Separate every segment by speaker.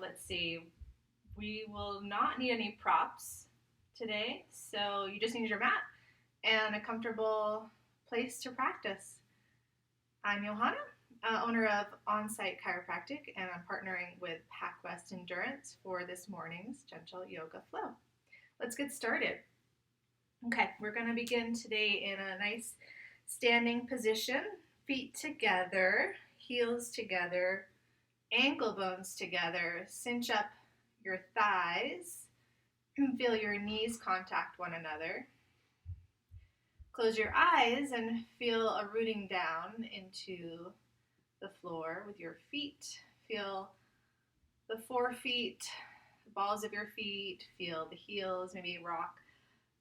Speaker 1: Let's see. We will not need any props today, so you just need your mat and a comfortable place to practice. I'm Johanna, owner of Onsight Chiropractic, and I'm partnering with PacWest Endurance for this morning's gentle yoga flow. Let's get started. Okay, we're going to begin today in a nice standing position, feet together, heels together, ankle bones together. Cinch up your thighs and feel your knees contact one another. Close your eyes and feel a rooting down into the floor with your feet. Feel the forefeet, the balls of your feet. Feel the heels. Maybe rock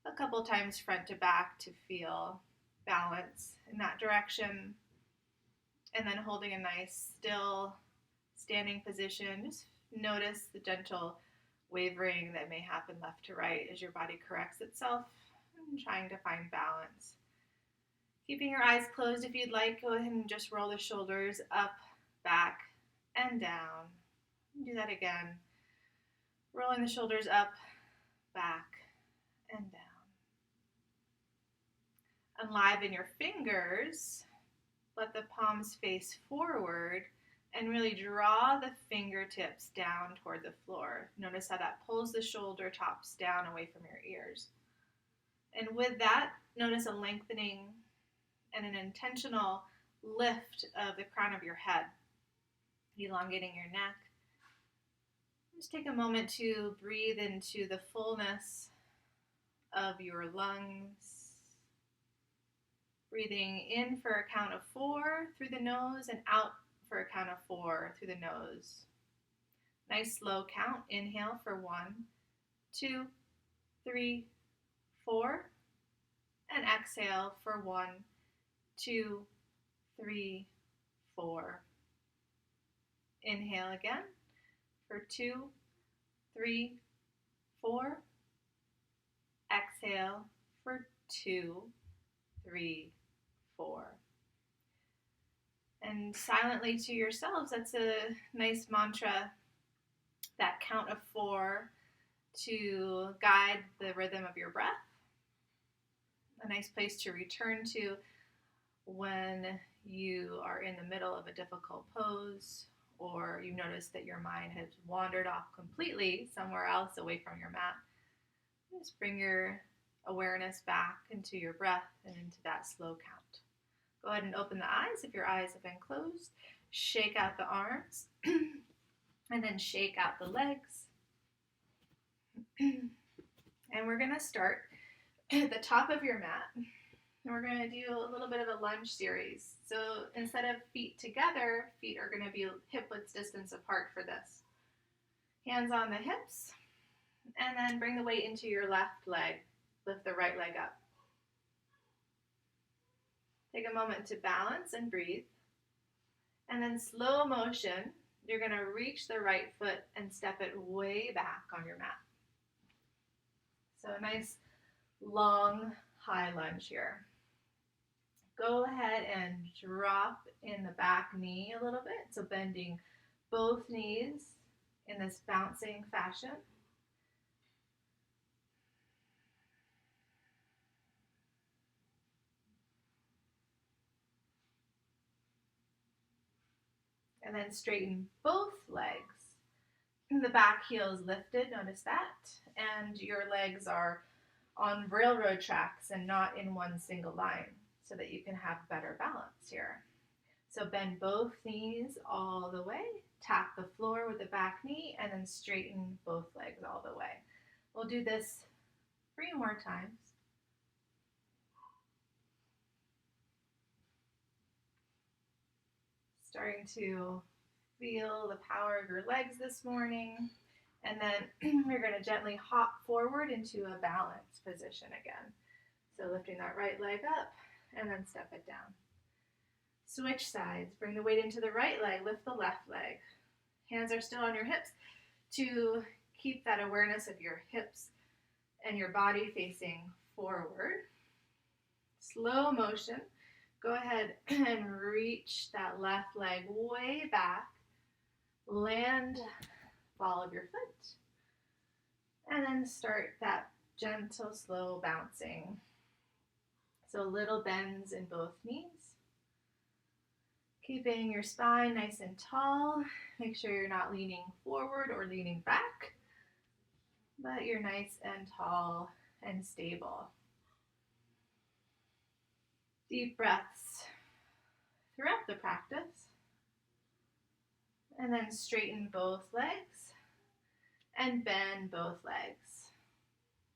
Speaker 1: a couple times front to back to feel balance in that direction. And then holding a nice still standing position. Just notice the gentle wavering that may happen left to right as your body corrects itself and trying to find balance. Keeping your eyes closed if you'd like, go ahead and just roll the shoulders up, back, and down. Do that again. Rolling the shoulders up, back, and down. Enliven your fingers. Let the palms face forward and really draw the fingertips down toward the floor. Notice how that pulls the shoulder tops down away from your ears. And with that, notice a lengthening and an intentional lift of the crown of your head, elongating your neck. Just take a moment to breathe into the fullness of your lungs. Breathing in for a count of 4 through the nose and out for a count of 4 through the nose. Nice slow count. Inhale for 1, 2, 3, 4. And exhale for 1, 2, 3, 4. Inhale again for 2, 3, 4. Exhale for 2, 3, 4. And silently to yourselves, that's a nice mantra, that count of 4 to guide the rhythm of your breath. A nice place to return to when you are in the middle of a difficult pose or you notice that your mind has wandered off completely somewhere else away from your mat. Just bring your awareness back into your breath and into that slow count. Go ahead and open the eyes if your eyes have been closed. Shake out the arms and then shake out the legs. And we're going to start at the top of your mat. And we're going to do a little bit of a lunge series. So instead of feet together, feet are going to be hip width distance apart for this. Hands on the hips, and then bring the weight into your left leg. Lift the right leg up. Take a moment to balance and breathe. And then slow motion, you're going to reach the right foot and step it way back on your mat. So a nice long high lunge here. Go ahead and drop in the back knee a little bit. So bending both knees in this bouncing fashion. And then straighten both legs. The back heel is lifted, notice that. And your legs are on railroad tracks and not in one single line so that you can have better balance here. So bend both knees all the way. Tap the floor with the back knee and then straighten both legs all the way. We'll do this 3 more times. Starting to feel the power of your legs this morning. And then we're going to gently hop forward into a balanced position again. So lifting that right leg up and then step it down. Switch sides. Bring the weight into the right leg. Lift the left leg. Hands are still on your hips to keep that awareness of your hips and your body facing forward. Slow motion. Go ahead and reach that left leg way back. Land ball of your foot. And then start that gentle, slow bouncing. So little bends in both knees. Keeping your spine nice and tall. Make sure you're not leaning forward or leaning back, but you're nice and tall and stable. Deep breaths throughout the practice. And then straighten both legs and bend both legs.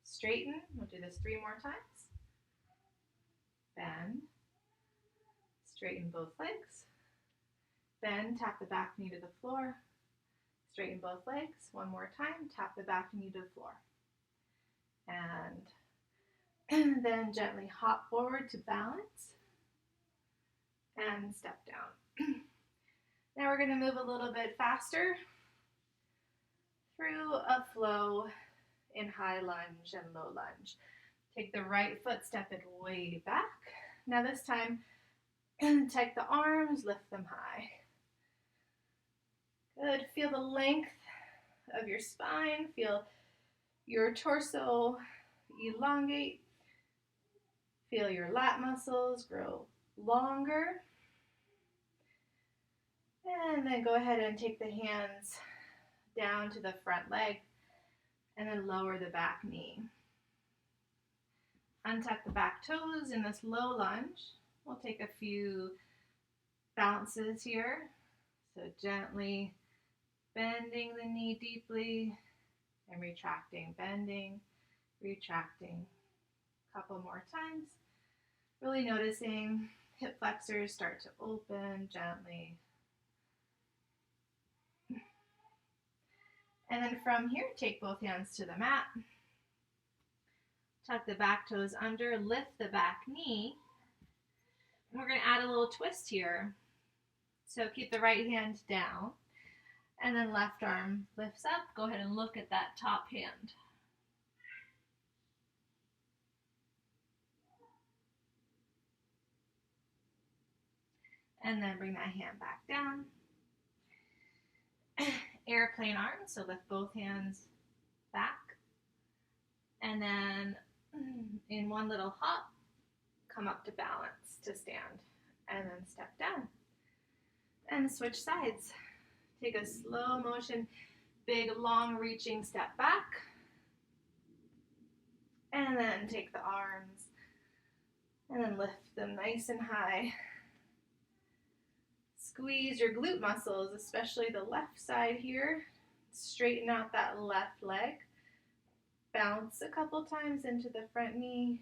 Speaker 1: Straighten, we'll do this 3 more times. Bend, straighten both legs. Bend, tap the back knee to the floor. Straighten both legs. 1 more time, tap the back knee to the floor. And then gently hop forward to balance and step down. Now we're going to move a little bit faster through a flow in high lunge and low lunge. Take the right foot, step it way back. Now this time, take the arms, lift them high. Good. Feel the length of your spine. Feel your torso elongate. Feel your lat muscles grow longer. And then go ahead and take the hands down to the front leg and then lower the back knee. Untuck the back toes in this low lunge. We'll take a few bounces here. So gently bending the knee deeply and retracting, bending, retracting. A couple more times. Really noticing hip flexors start to open gently. And then from here, take both hands to the mat. Tuck the back toes under, lift the back knee. And we're going to add a little twist here. So keep the right hand down. And then left arm lifts up. Go ahead and look at that top hand. And then bring that hand back down. Airplane arms, so lift both hands back. And then in one little hop, come up to balance to stand. And then step down. And switch sides. Take a slow motion, big long reaching step back. And then take the arms and then lift them nice and high. Squeeze your glute muscles, especially the left side here. Straighten out that left leg. Bounce a couple times into the front knee.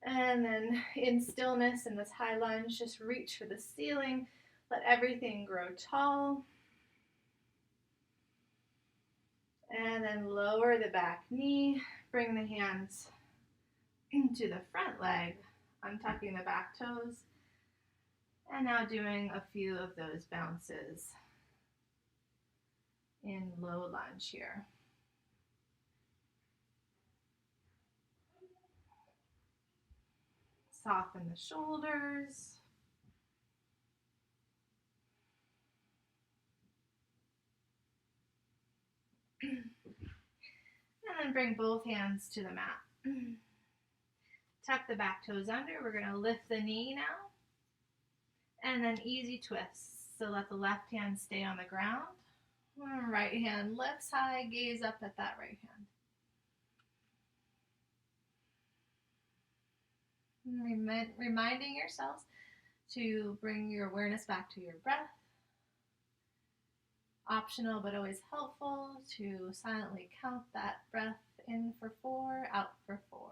Speaker 1: And then in stillness in this high lunge, just reach for the ceiling. Let everything grow tall. And then lower the back knee. Bring the hands into the front leg, untucking the back toes. And now doing a few of those bounces in low lunge here. Soften the shoulders. And then bring both hands to the mat. Tuck the back toes under. We're going to lift the knee now. And then easy twists. So let the left hand stay on the ground. Right hand lifts high. Gaze up at that right hand. Reminding yourselves to bring your awareness back to your breath. Optional but always helpful to silently count that breath in for 4, out for 4.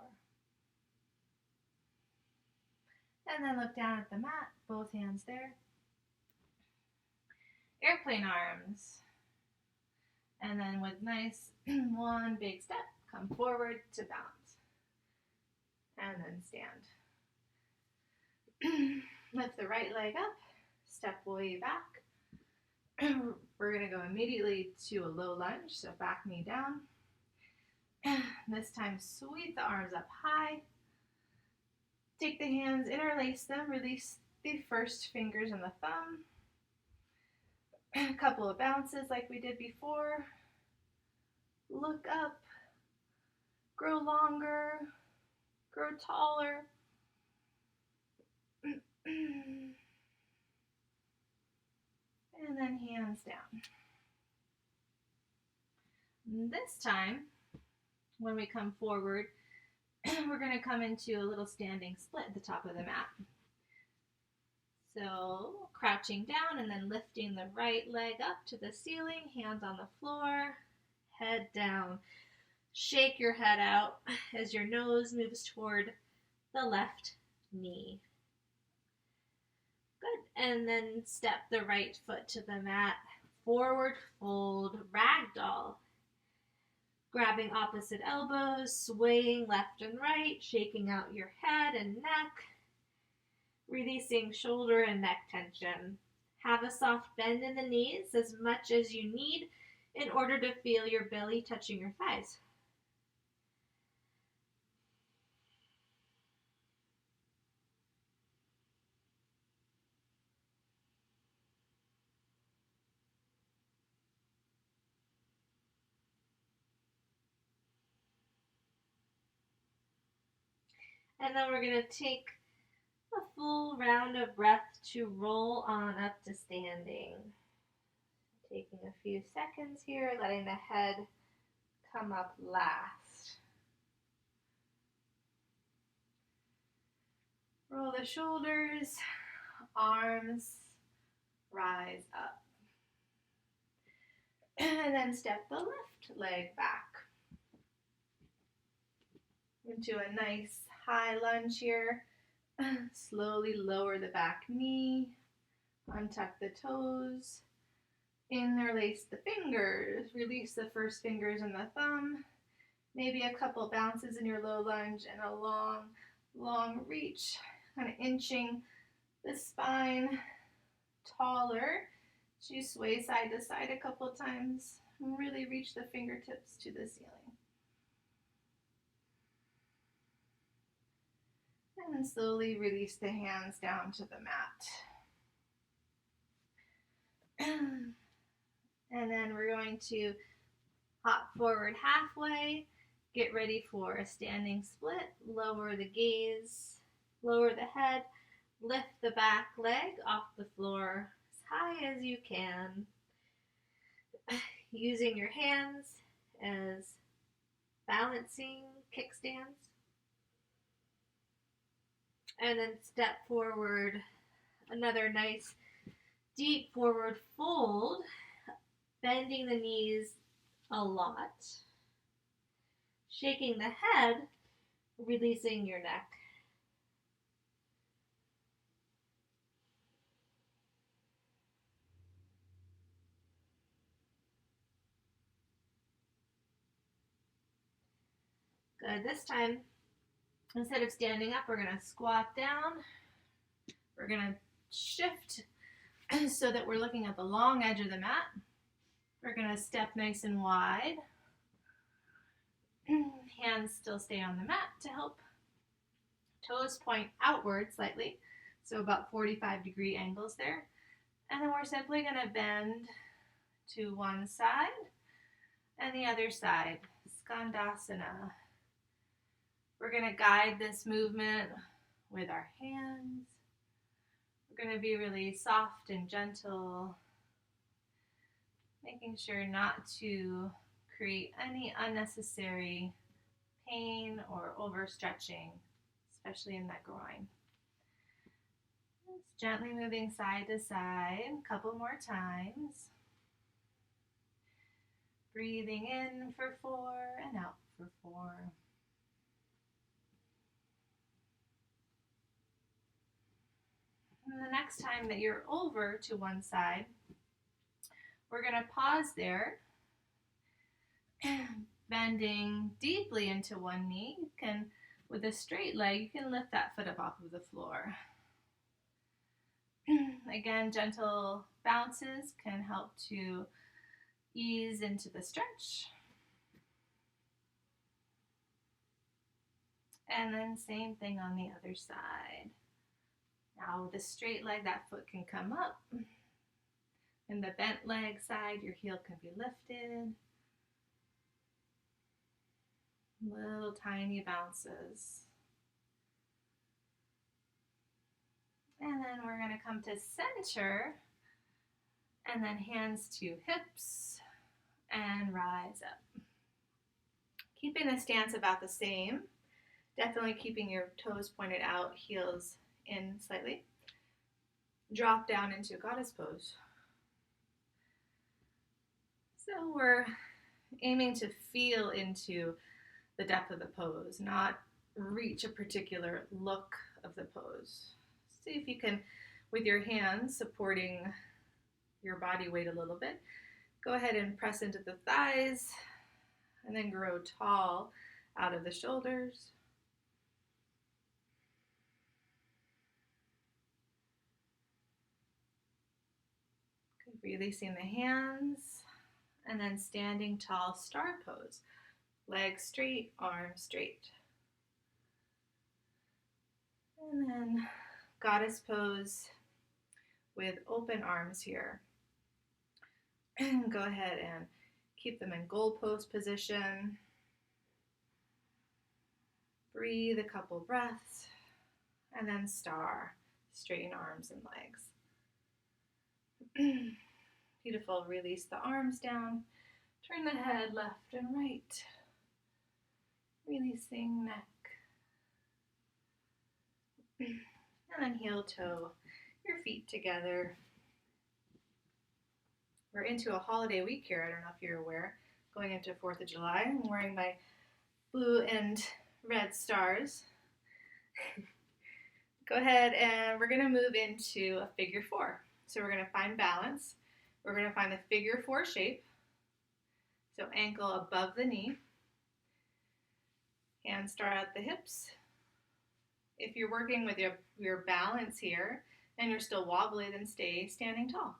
Speaker 1: And then look down at the mat, both hands there. Airplane arms. And then with nice one big step, come forward to balance. And then stand. Lift the right leg up, step way back. We're going to go immediately to a low lunge, so back knee down. This time sweep the arms up high. Take the hands, interlace them, release the first fingers and the thumb. A couple of bounces like we did before. Look up, grow longer, grow taller. And then hands down. And this time, when we come forward, we're going to come into a little standing split at the top of the mat. So crouching down and then lifting the right leg up to the ceiling, hands on the floor, head down. Shake your head out as your nose moves toward the left knee. Good. And then step the right foot to the mat. Forward fold, ragdoll. Grabbing opposite elbows, swaying left and right, shaking out your head and neck. Releasing shoulder and neck tension. Have a soft bend in the knees as much as you need in order to feel your belly touching your thighs. And then we're going to take a full round of breath to roll on up to standing. Taking a few seconds here, letting the head come up last. Roll the shoulders, arms rise up. And then step the left leg back into a nice high lunge here. Slowly lower the back knee, untuck the toes, interlace the fingers, release the first fingers and the thumb, maybe a couple bounces in your low lunge and a long reach, kind of inching the spine taller. As you sway side to side a couple times, really reach the fingertips to the ceiling. And slowly release the hands down to the mat. And then we're going to hop forward halfway, get ready for a standing split, lower the gaze, lower the head, lift the back leg off the floor as high as you can, using your hands as balancing kickstands. And then step forward, another nice deep forward fold, bending the knees a lot, shaking the head, releasing your neck. Good. This time, instead of standing up, we're going to squat down. We're going to shift so that we're looking at the long edge of the mat. We're going to step nice and wide. Hands still stay on the mat to help. Toes point outward slightly, so about 45-degree angles there. And then we're simply going to bend to one side and the other side, Skandasana. We're going to guide this movement with our hands. We're going to be really soft and gentle, making sure not to create any unnecessary pain or overstretching, especially in that groin. Just gently moving side to side, a couple more times. Breathing in for 4 and out for 4. And the next time that you're over to one side, we're going to pause there, bending deeply into one knee. You can, with a straight leg, you can lift that foot up off of the floor. Again, gentle bounces can help to ease into the stretch. And then same thing on the other side. Now with a straight leg, that foot can come up. In the bent leg side, your heel can be lifted. Little tiny bounces. And then we're going to come to center, and then hands to hips, and rise up. Keeping the stance about the same. Definitely keeping your toes pointed out, heels in slightly. Drop down into goddess pose. So we're aiming to feel into the depth of the pose, not reach a particular look of the pose. See if you can, with your hands supporting your body weight a little bit, go ahead and press into the thighs and then grow tall out of the shoulders. Good. Releasing the hands and then standing tall star pose. Legs straight, arms straight. And then goddess pose with open arms here. Go ahead and keep them in goalpost position. Breathe a couple breaths, and then star. Straighten arms and legs. Beautiful. Release the arms down. Turn the head left and right. Releasing neck. And then heel toe your feet together. We're into a holiday week here. I don't know if you're aware. Going into 4th of July. I'm wearing my blue and red stars. Go ahead and we're going to move into a figure 4. So we're going to find balance. We're going to find the figure 4 shape. So ankle above the knee. Hands start at the hips. If you're working with your balance here and you're still wobbly, then stay standing tall.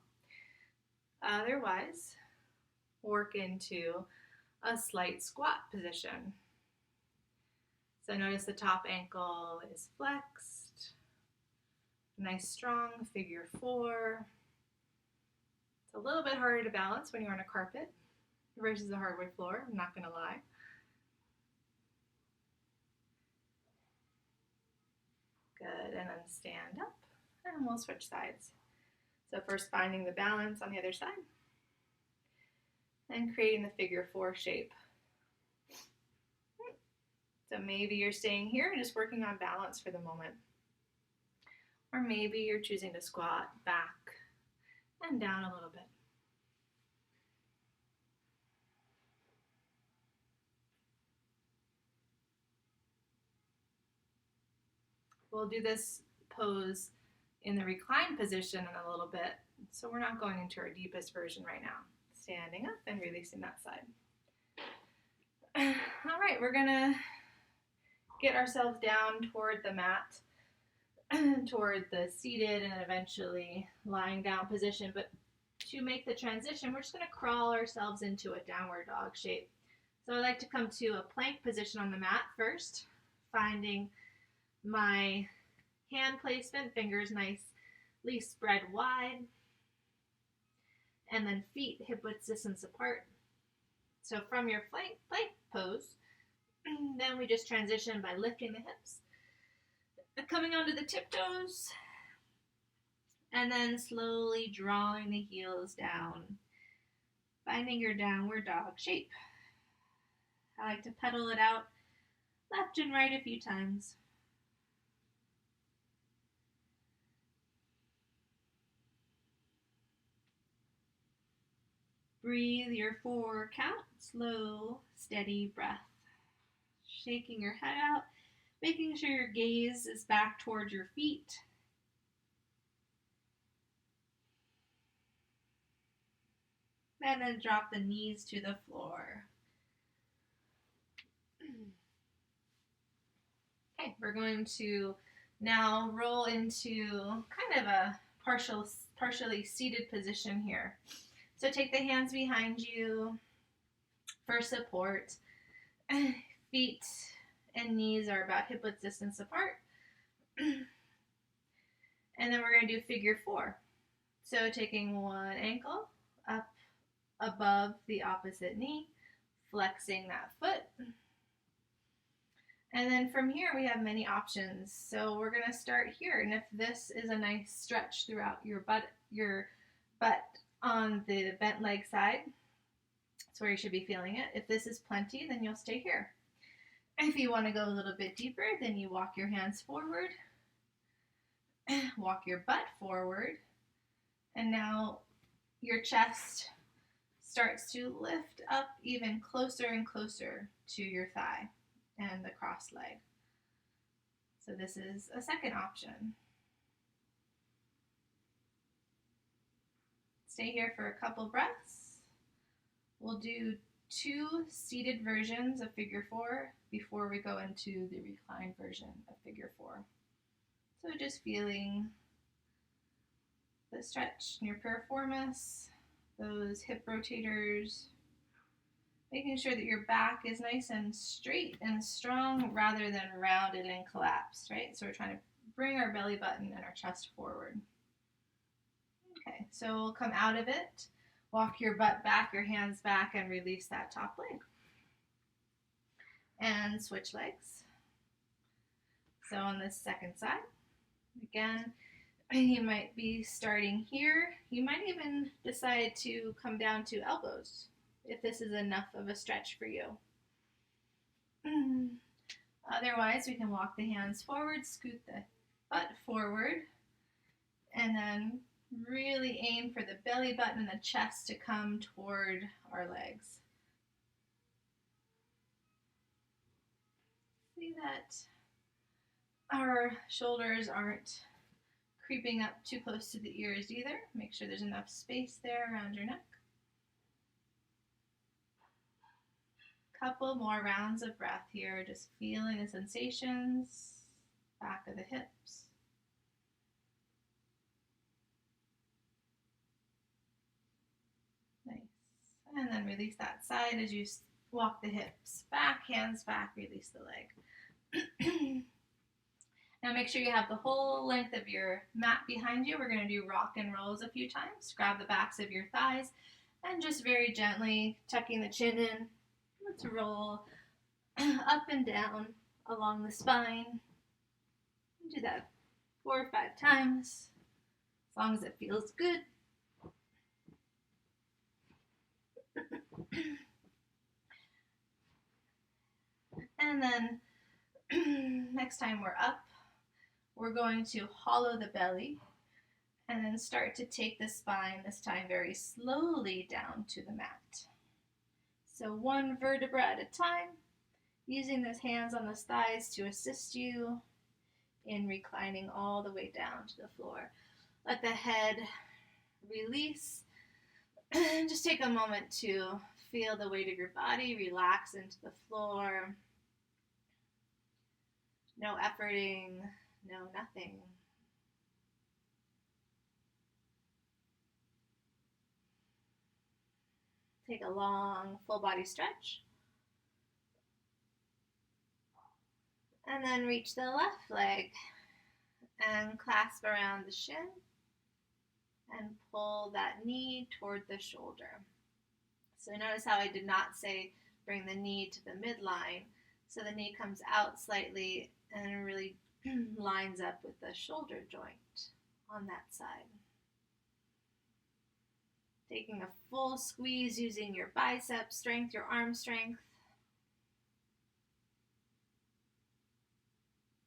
Speaker 1: Otherwise, work into a slight squat position. So notice the top ankle is flexed. Nice strong figure 4. It's a little bit harder to balance when you're on a carpet versus a hardwood floor, I'm not going to lie. Good, and then stand up, and we'll switch sides. So first finding the balance on the other side, and creating the figure 4 shape. So maybe you're staying here and just working on balance for the moment. Or maybe you're choosing to squat back and down a little bit. We'll do this pose in the reclined position in a little bit, so we're not going into our deepest version right now. Standing up and releasing that side. All right, we're gonna get ourselves down toward the mat, toward the seated and eventually lying down position, but to make the transition, we're just gonna crawl ourselves into a downward dog shape. So I like to come to a plank position on the mat first, finding my hand placement, fingers nicely spread wide, and then feet hip width distance apart. So from your plank pose, then we just transition by lifting the hips, coming onto the tiptoes, and then slowly drawing the heels down, finding your downward dog shape. I like to pedal it out left and right a few times. Breathe your 4 count, slow, steady breath. Shaking your head out, making sure your gaze is back towards your feet. And then drop the knees to the floor. Okay, we're going to now roll into kind of a partially seated position here. So take the hands behind you for support. Feet and knees are about hip width distance apart. And then we're going to do figure 4. So taking one ankle up above the opposite knee, flexing that foot. And then from here we have many options. So we're going to start here, and if this is a nice stretch throughout your butt on the bent leg side, that's where you should be feeling it. If this is plenty, then you'll stay here. If you want to go a little bit deeper, then you walk your hands forward, walk your butt forward, and now your chest starts to lift up even closer and closer to your thigh and the crossed leg. So this is a second option. Stay here for a couple breaths. We'll do 2 seated versions of figure 4 before we go into the reclined version of figure 4. So just feeling the stretch in your piriformis, those hip rotators, making sure that your back is nice and straight and strong rather than rounded and collapsed, right? So we're trying to bring our belly button and our chest forward. Okay, so we'll come out of it, walk your butt back, your hands back, and release that top leg. And switch legs. So on this second side, again, you might be starting here. You might even decide to come down to elbows if this is enough of a stretch for you. Otherwise, we can walk the hands forward, scoot the butt forward, and then really aim for the belly button and the chest to come toward our legs. See that our shoulders aren't creeping up too close to the ears either. Make sure there's enough space there around your neck. Couple more rounds of breath here, just feeling the sensations, back of the hips. Nice. And then release that side as you walk the hips back, hands back, release the leg. Now make sure you have the whole length of your mat behind you. We're going to do rock and rolls a few times. Grab the backs of your thighs and just very gently tucking the chin in. Let's roll up and down along the spine. Do that 4 or 5 times, as long as it feels good. And then next time we're up, we're going to hollow the belly and then start to take the spine, this time very slowly, down to the mat. So 1 vertebra at a time, using those hands on those thighs to assist you in reclining all the way down to the floor. Let the head release. Just take a moment to feel the weight of your body relax into the floor. No efforting, no nothing. Take a long full body stretch. And then reach the left leg and clasp around the shin and pull that knee toward the shoulder. So notice how I did not say bring the knee to the midline. So the knee comes out slightly and really lines up with the shoulder joint on that side. Taking a full squeeze using your bicep strength, your arm strength.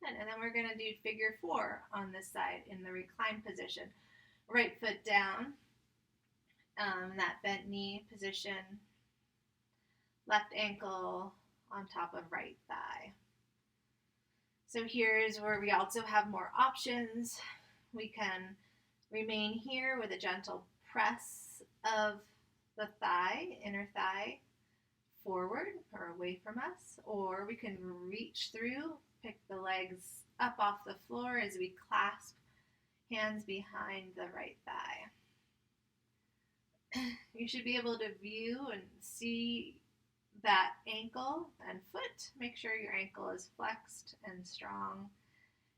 Speaker 1: And then we're going to do figure 4 on this side in the reclined position. Right foot down, that bent knee position. Left ankle on top of right thigh. So here's where we also have more options. We can remain here with a gentle press of the thigh, inner thigh, forward or away from us, or we can reach through, pick the legs up off the floor as we clasp hands behind the right thigh. You should be able to view and see that ankle and foot. Make sure your ankle is flexed and strong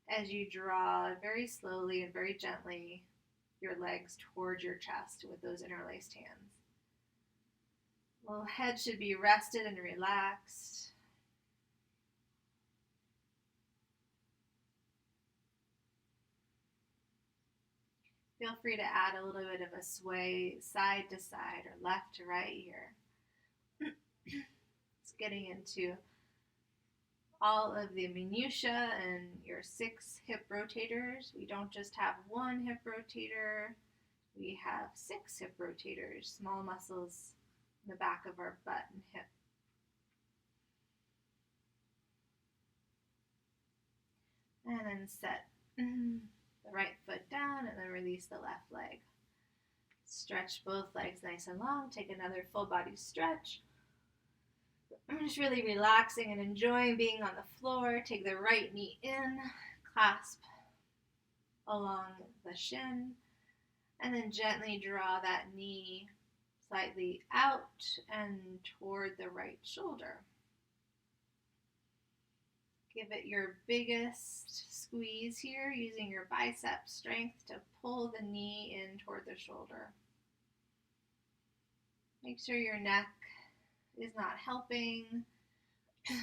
Speaker 1: as you draw very slowly and very gently your legs towards your chest with those interlaced hands. Well, head should be rested and relaxed. Feel free to add a little bit of a sway side to side or left to right here. It's getting into all of the minutiae and your 6 hip rotators. We don't just have 1 hip rotator, we have 6 hip rotators, small muscles in the back of our butt and hip. And then set the right foot down and then release the left leg. Stretch both legs nice and long. Take another full body stretch. I'm just really relaxing and enjoying being on the floor. Take the right knee in, clasp along the shin, and then gently draw that knee slightly out and toward the right shoulder. Give it your biggest squeeze here, using your bicep strength to pull the knee in toward the shoulder. Make sure your neck is not helping,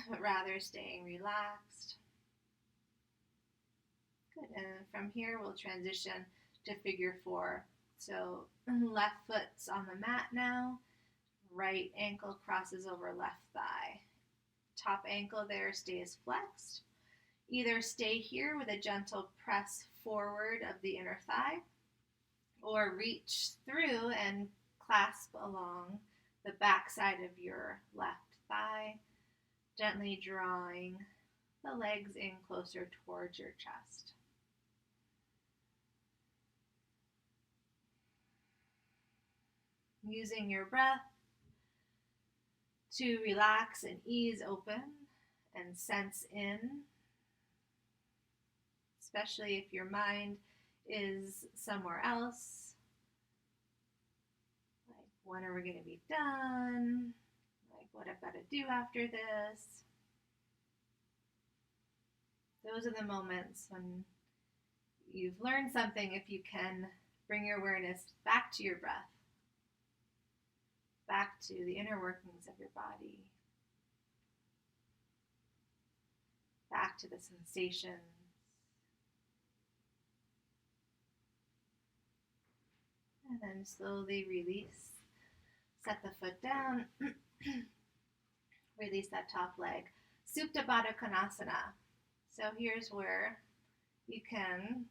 Speaker 1: but rather staying relaxed. Good, and from here we'll transition to figure 4. So left foot's on the mat now, right ankle crosses over left thigh. Top ankle there stays flexed. Either stay here with a gentle press forward of the inner thigh, or reach through and clasp along the back side of your left thigh, gently drawing the legs in closer towards your chest. Using your breath to relax and ease open and sense in, especially if your mind is somewhere else. Like, when are we going to be done? Like, what I've got to do after this? Those are the moments when you've learned something if you can bring your awareness back to your breath, back to the inner workings of your body, back to the sensations. And then slowly release. Set the foot down. Release that top leg. Supta Baddha Konasana. So here's where you can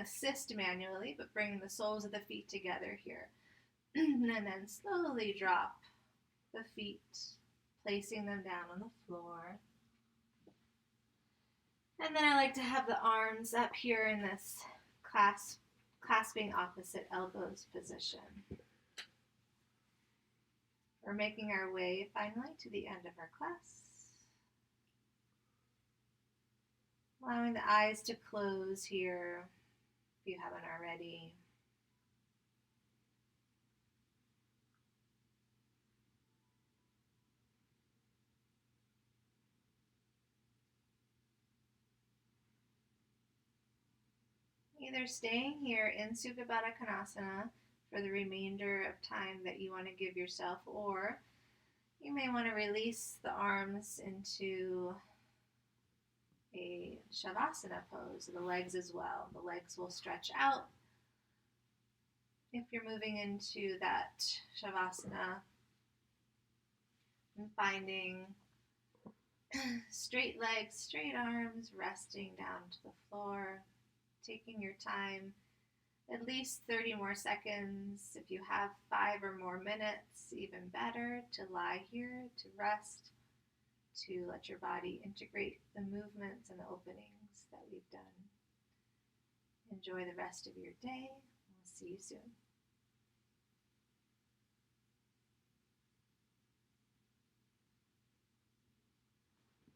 Speaker 1: assist manually, but bring the soles of the feet together here. And then slowly drop the feet, placing them down on the floor. And then I like to have the arms up here in this clasping opposite elbows position. We're making our way finally to the end of our class. Allowing the eyes to close here if you haven't already. Either staying here in Supta Baddha Konasana for the remainder of time that you want to give yourself, or you may want to release the arms into a Shavasana pose, the legs as well. The legs will stretch out if you're moving into that Shavasana, and finding straight legs, straight arms, resting down to the floor. Taking your time, at least 30 more seconds. If you have 5 or more minutes, even better, to lie here, to rest, to let your body integrate the movements and the openings that we've done. Enjoy the rest of your day. We'll see you soon.